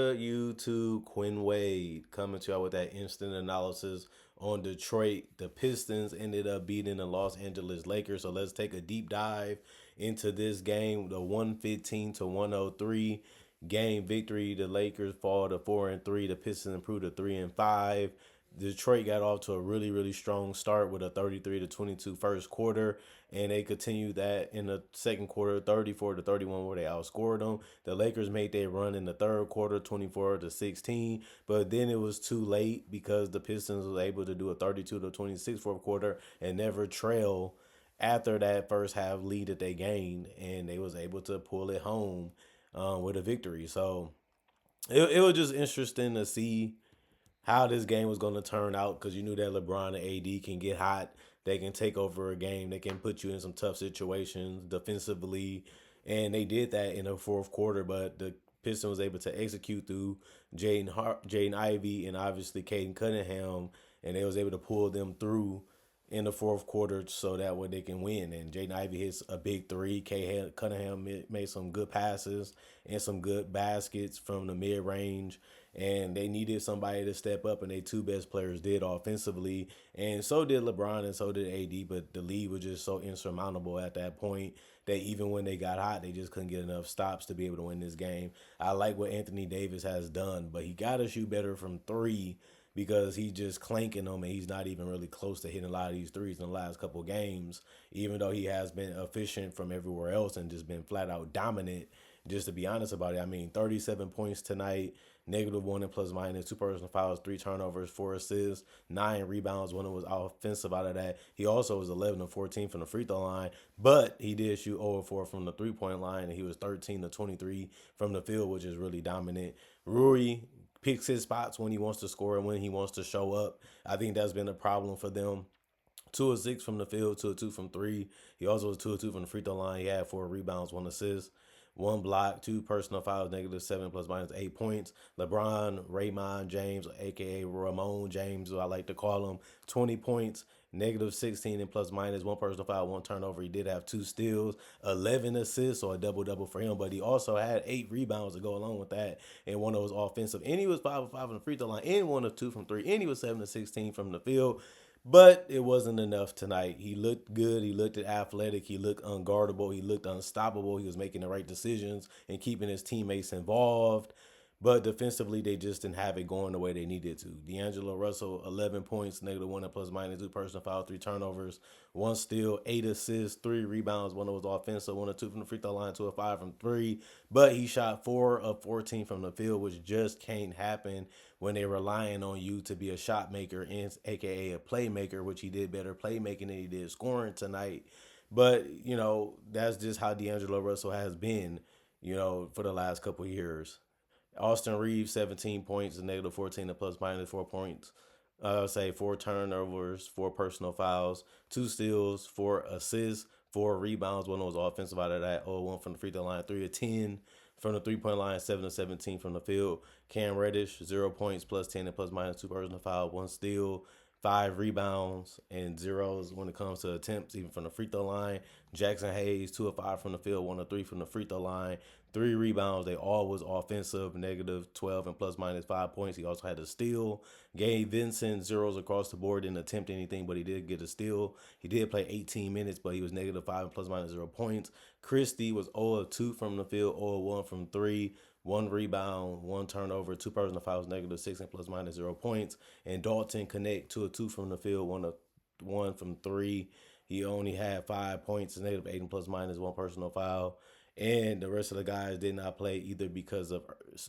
good, YouTube? Quinn Wade coming to y'all with that instant analysis on Detroit. The Pistons ended up beating the Los Angeles Lakers. So let's take a deep dive into this game. The 115 to 103 game victory. The Lakers fall to 4-3. The Pistons improved to 3-5. Detroit got off to a really strong start with a 33 to 22 first quarter, and they continued that in the second quarter, 34 to 31, where they outscored them. The Lakers made their run in the third quarter, 24 to 16, but then it was too late because the Pistons was able to do a 32 to 26 fourth quarter and never trail after that first half lead that they gained, and they was able to pull it home with a victory. So it was just interesting to see how this game was going to turn out because you knew that LeBron and AD can get hot. They can take over a game. They can put you in some tough situations defensively. And they did that in the fourth quarter, but the Pistons was able to execute through Jaden Ivey and obviously Caden Cunningham, and they was able to pull them through in the fourth quarter so that way they can win. And Jaden Ivey hits a big three. Cunningham made some good passes and some good baskets from the mid range. And they needed somebody to step up, and their two best players did offensively. And so did LeBron and so did AD, but the lead was just so insurmountable at that point that even when they got hot, they just couldn't get enough stops to be able to win this game. I like what Anthony Davis has done, but he got to shoot better from three because he's just clanking them and he's not even really close to hitting a lot of these threes in the last couple of games, even though he has been efficient from everywhere else and just been flat out dominant. Just to be honest about it, I mean, 37 points tonight, -1 and plus minus, two personal fouls, three turnovers, four assists, 9 rebounds when it was offensive out of that. He also was 11 to 14 from the free throw line, but he did shoot 0 4 from the 3-point line, and he was 13 to 23 from the field, which is really dominant. Rui picks his spots when he wants to score and when he wants to show up. I think that's been a problem for them. 2 of 6 from the field, 2 of 2 from three. He also was 2 of 2 from the free throw line. He had 4 rebounds, 1 assist, 1 block, 2 personal fouls, -7 plus minus 8 points. LeBron, Raymond James, aka Ramon James, who I like to call him, 20 points, -16 and plus minus, 1 personal foul, 1 turnover. He did have 2 steals, 11 assists, or a double double for him. But he also had 8 rebounds to go along with that, and one of those offensive. And he was 5 of 5 from the free throw line, and 1 of 2 from three, and he was 7 of 16 from the field. But it wasn't enough tonight. He looked good. He looked athletic. He looked unguardable. He looked unstoppable. He was making the right decisions and keeping his teammates involved. But defensively, they just didn't have it going the way they needed to. D'Angelo Russell, 11 points, -1 and plus minus, 2 personal foul, 3 turnovers, 1 steal, 8 assists, 3 rebounds. One was offensive, 1 of 2 from the free throw line, 2 of 5 from three. But he shot 4 of 14 from the field, which just can't happen when they're relying on you to be a shot maker, and aka a playmaker, which he did better playmaking than he did scoring tonight. But, that's just how D'Angelo Russell has been, for the last couple of years. Austin Reeves, 17 points, a -14 and plus minus 4 points. Say 4 turnovers, 4 personal fouls, 2 steals, 4 assists, 4 rebounds. One was offensive out of that. 0-1 from the free throw line, 3 of 10 from the 3-point line, 7 of 17 from the field. Cam Reddish, 0 points, +10 and plus minus, 2 personal fouls, 1 steal, 5 rebounds, and zeros when it comes to attempts, even from the free throw line. Jackson Hayes, 2 of 5 from the field, 1 of 3 from the free throw line, 3 rebounds. They all was offensive, -12 and plus minus 5 points. He also had a steal. Gabe Vincent, zeros across the board, didn't attempt anything, but he did get a steal. He did play 18 minutes, but he was -5 and plus minus 0 points. Christie was 0 of 2 from the field, 0 of 1 from three. 1 rebound, 1 turnover, 2 personal fouls, -6 and plus minus 0 points. And Dalton Connect, 2 of 2 from the field, 1 of 1 from three. He only had 5 points, -8 and plus minus 1 personal foul. And the rest of the guys did not play either because of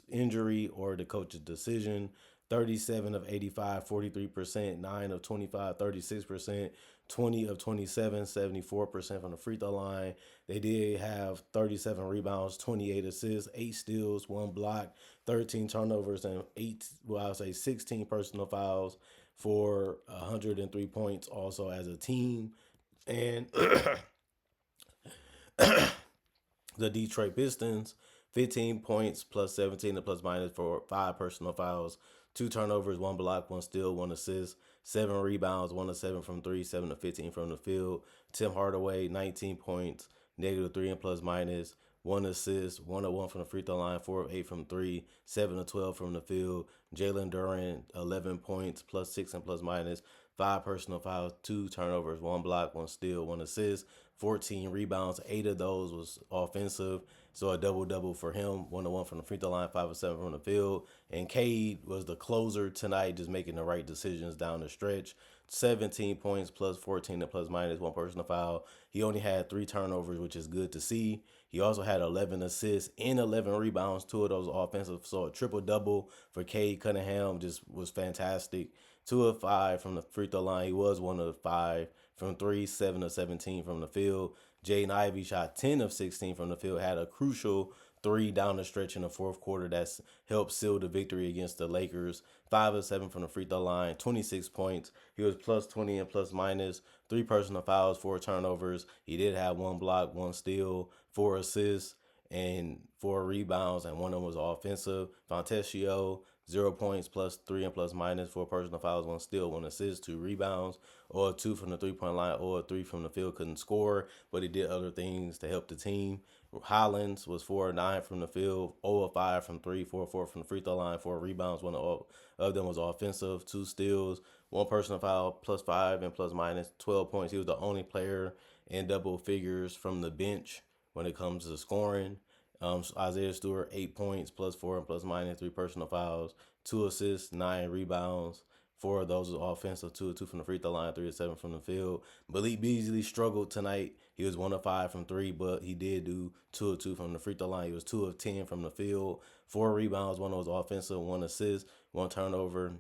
injury or the coach's decision. 37 of 85, 43%, 9 of 25, 36%, 20 of 27, 74% from the free throw line. They did have 37 rebounds, 28 assists, 8 steals, 1 block, 13 turnovers, and 16 personal fouls for 103 points also as a team. And the Detroit Pistons, 15 points, +17 and plus minus for 5 personal fouls, 2 turnovers, 1 block, 1 steal, 1 assist, 7 rebounds, 1 of 7 from three, 7 of 15 from the field. Tim Hardaway, 19 points, -3 and plus minus, one assist, 1 of 1 from the free throw line, 4 of 8 from three, 7 of 12 from the field. Jalen Duran, 11 points, plus six and plus minus, five personal fouls, two turnovers, one block, one steal, one assist, 14 rebounds. Eight of those was offensive. So a double double for him, 1 of 1 from the free throw line, 5 of 7 from the field. And Cade was the closer tonight, just making the right decisions down the stretch. 17 points plus 14 and plus minus, one personal foul. He only had three turnovers, which is good to see. He also had 11 assists and 11 rebounds, two of those offensive. So a triple double for Cade Cunningham just was fantastic. 2 of 5 from the free throw line. He was 1 of 5 from three, 7 of 17 from the field. Jaden Ivey shot 10 of 16 from the field, had a crucial three down the stretch in the fourth quarter that's helped seal the victory against the Lakers. 5 of 7 from the free throw line, 26 points. He was plus 20 and plus minus, three personal fouls, four turnovers. He did have one block, one steal, four assists, and four rebounds, and one of them was offensive. Fontecchio, 0 points, plus three and plus minus, four personal fouls, one steal, one assist, two rebounds, or two from the 3 point line, or three from the field. Couldn't score, but he did other things to help the team. Hollins was 4 of 9 from the field, 0 of 5 from three, 4 of 4 from the free throw line, four rebounds, one of them was offensive, two steals, one personal foul, plus five and plus minus, 12 points. He was the only player in double figures from the bench when it comes to scoring. Isaiah Stewart, 8 points, plus four and plus minus, three personal fouls, two assists, nine rebounds. Four of those was offensive, 2 of 2 from the free throw line, 3 of 7 from the field. Malik Beasley struggled tonight. He was 1 of 5 from three, but he did do 2 of 2 from the free throw line. He was 2 of 10 from the field, four rebounds, one was offensive, one assist, one turnover,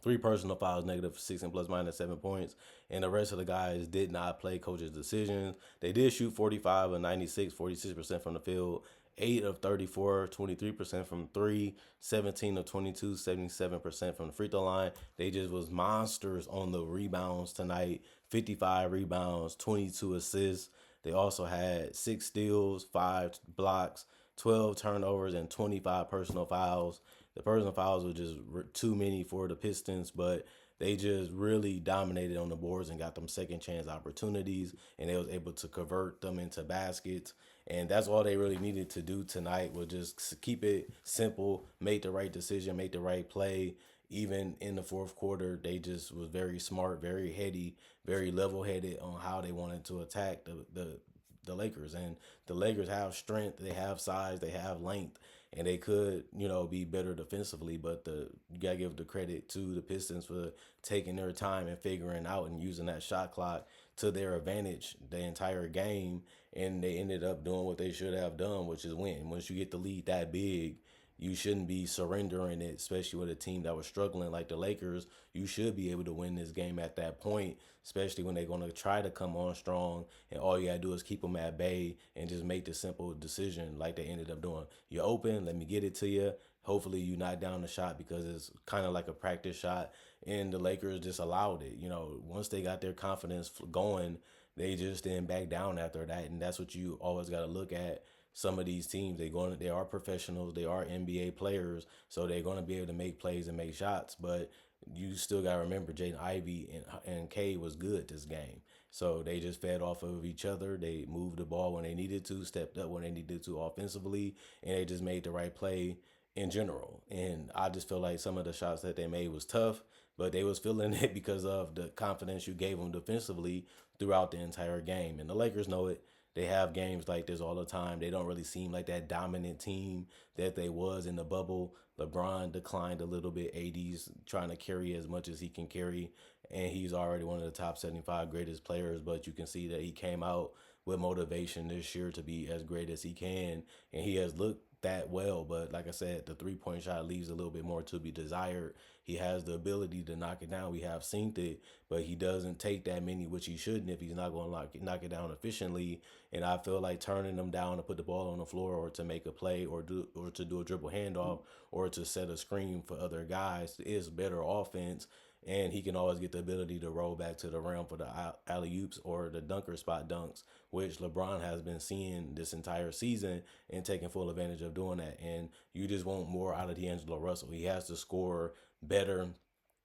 three personal fouls, negative six and plus minus 7 points. And the rest of the guys did not play coach's decisions. They did shoot 45 of 96, 46% from the field, 8 of 34, 23% from three, 17 of 22, 77% from the free throw line. They just was monsters on the rebounds tonight. 55 rebounds, 22 assists. They also had six steals, five blocks, 12 turnovers, and 25 personal fouls. The personal fouls were just too many for the Pistons, but they just really dominated on the boards and got them second chance opportunities, and they was able to convert them into baskets. And that's all they really needed to do tonight, was just keep it simple, make the right decision, make the right play. Even in the fourth quarter, they just was very smart, very heady, very level headed on how they wanted to attack the Lakers. And the Lakers have strength, they have size, they have length, and they could, be better defensively. But you gotta give the credit to the Pistons for taking their time and figuring out and using that shot clock to their advantage the entire game. And they ended up doing what they should have done, which is win. Once you get the lead that big, you shouldn't be surrendering it, especially with a team that was struggling like the Lakers. You should be able to win this game at that point, especially when they're going to try to come on strong. And all you got to do is keep them at bay and just make the simple decision like they ended up doing. You're open, let me get it to you. Hopefully you not down the shot, because it's kind of like a practice shot. And the Lakers just allowed it. Once they got their confidence going, they just didn't back down after that. And that's what you always got to look at. Some of these teams, they are professionals, they are NBA players, so they're going to be able to make plays and make shots. But you still got to remember, Jaden Ivey and Kay was good this game. So they just fed off of each other. They moved the ball when they needed to, stepped up when they needed to offensively, and they just made the right play in general. And I just feel like some of the shots that they made was tough, but they was feeling it because of the confidence you gave them defensively throughout the entire game. And the Lakers know it. They have games like this all the time. They don't really seem like that dominant team that they was in the bubble. LeBron declined a little bit. AD's trying to carry as much as he can carry, and he's already one of the top 75 greatest players. But you can see that he came out with motivation this year to be as great as he can, and he has looked that well. But like I said, the 3 point shot leaves a little bit more to be desired. He has the ability to knock it down. We have synced it, but he doesn't take that many, which he shouldn't if he's not going to knock it down efficiently. And I feel like turning them down to put the ball on the floor, or to make a play, or to do a dribble handoff, or to set a screen for other guys is better offense. And he can always get the ability to roll back to the rim for the alley oops or the dunker spot dunks, which LeBron has been seeing this entire season and taking full advantage of doing that. And you just want more out of D'Angelo Russell. He has to score better.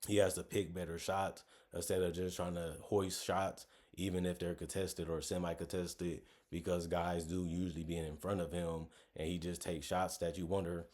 He has to pick better shots instead of just trying to hoist shots. even if they're contested or semi-contested, because guys do usually being in front of him, and he just takes shots that you wonder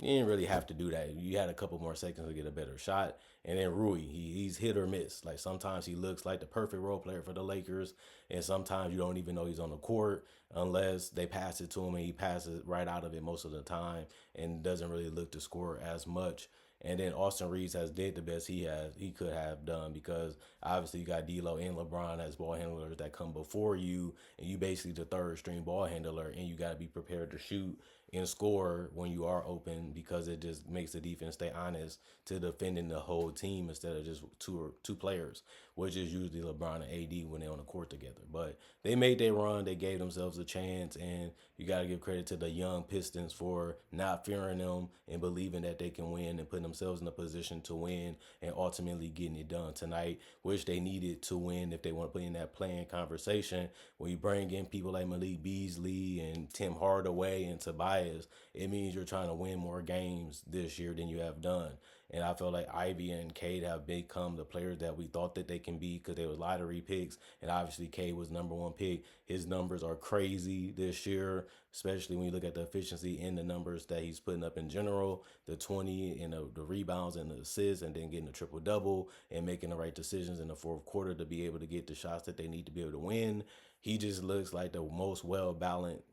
you didn't really have to do that. You had a couple more seconds to get a better shot. And then Rui, he's hit or miss. Like sometimes he looks like the perfect role player for the Lakers, and sometimes you don't even know he's on the court unless they pass it to him and he passes right out of it most of the time and doesn't really look to score as much. And then Austin Reeves has did the best he could have done, because obviously you got D'Lo and LeBron as ball handlers that come before you, and you basically the third string ball handler, and you got to be prepared to shoot and score when you are open, because it just makes the defense stay honest to defending the whole team instead of just two players, which is usually LeBron and AD when they're on the court together. But they made their run, they gave themselves a chance, and you got to give credit to the young Pistons for not fearing them and believing that they can win and putting themselves in a position to win and ultimately getting it done tonight, which they needed to win if they want to play in that playing conversation. When you bring in people like Malik Beasley and Tim Hardaway and Tobias, it means you're trying to win more games this year than you have done. And I feel like Ivy and Cade have become the players that we thought that they can be, because they were lottery picks. And obviously Cade was number one pick. His numbers are crazy this year, especially when you look at the efficiency in the numbers that he's putting up in general, the 20 and the rebounds and the assists, and then getting a triple double and making the right decisions in the fourth quarter to be able to get the shots that they need to be able to win. He just looks like the most well balanced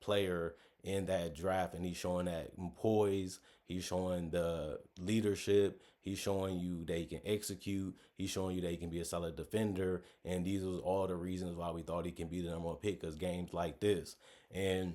player in that draft, and he's showing that poise. He's showing the leadership. He's showing you that he can execute. He's showing you that he can be a solid defender. And these was all the reasons why we thought he can be the number one pick, because games like this. And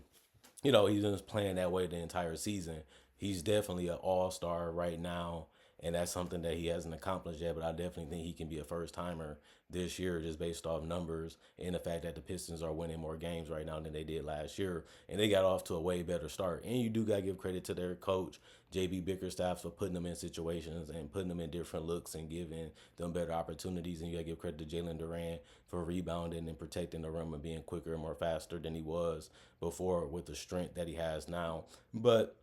he's just playing that way the entire season. He's definitely an all-star right now, and that's something that he hasn't accomplished yet, but I definitely think he can be a first-timer this year just based off numbers and the fact that the Pistons are winning more games right now than they did last year, and they got off to a way better start. And you do got to give credit to their coach, JB Bickerstaff, for putting them in situations and putting them in different looks and giving them better opportunities. And you got to give credit to Jalen Durant for rebounding and protecting the rim and being quicker and more faster than he was before with the strength that he has now. But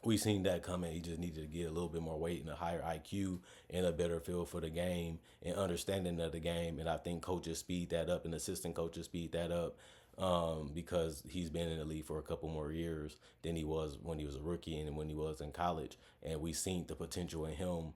we seen that coming. He just needed to get a little bit more weight and a higher IQ and a better feel for the game and understanding of the game. And I think coaches speed that up and assistant coaches speed that up, because he's been in the league for a couple more years than he was when he was a rookie and when he was in college. And we seen the potential in him,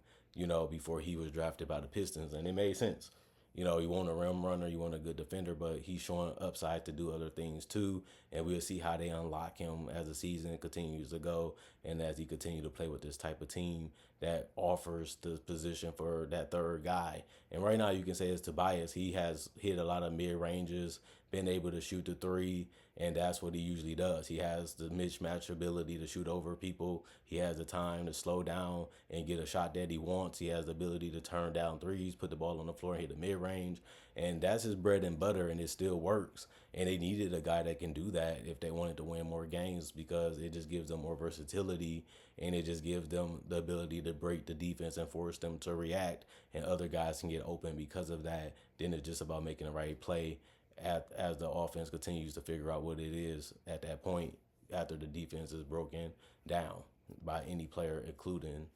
before he was drafted by the Pistons, and it made sense. You want a rim runner, you want a good defender, but he's showing upside to do other things too. And we'll see how they unlock him as the season continues to go and as he continues to play with this type of team that offers the position for that third guy. And right now you can say it's Tobias. He has hit a lot of mid ranges, been able to shoot the three, and that's what he usually does. He has the mismatch ability to shoot over people. He has the time to slow down and get a shot that he wants. He has the ability to turn down threes, put the ball on the floor, and hit the mid range. And that's his bread and butter, and it still works. And they needed a guy that can do that if they wanted to win more games, because it just gives them more versatility, and it just gives them the ability to break the defense and force them to react. And other guys can get open because of that. Then it's just about making the right play as the offense continues to figure out what it is at that point after the defense is broken down by any player, including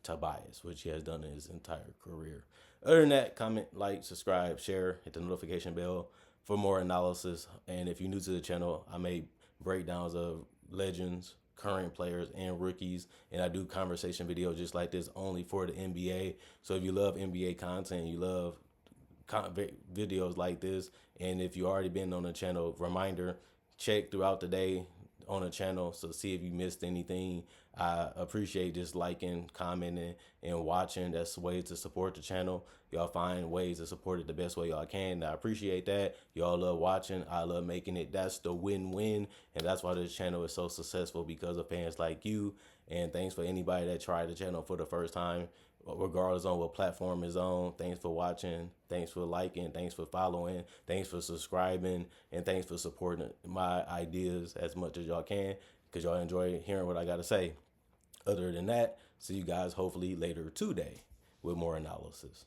Tobias, which he has done in his entire career. Other than that, comment, like, subscribe, share, hit the notification bell for more analysis. And if you're new to the channel, I make breakdowns of legends, current players, and rookies. And I do conversation videos just like this only for the NBA. So if you love NBA content, you love videos like this, and if you already been on the channel, reminder, check throughout the day on the channel so see if you missed anything. I appreciate just liking, commenting, and watching. That's ways to support the channel. Y'all find ways to support it the best way y'all can. I appreciate that. Y'all love watching. I love making it. That's the win-win, and that's why this channel is so successful, because of fans like you. And thanks for anybody that tried the channel for the first time, regardless on what platform is on. Thanks for watching. Thanks for liking. Thanks for following. Thanks for subscribing. And thanks for supporting my ideas as much as y'all can, because y'all enjoy hearing what I got to say. Other than that, see you guys hopefully later today with more analysis.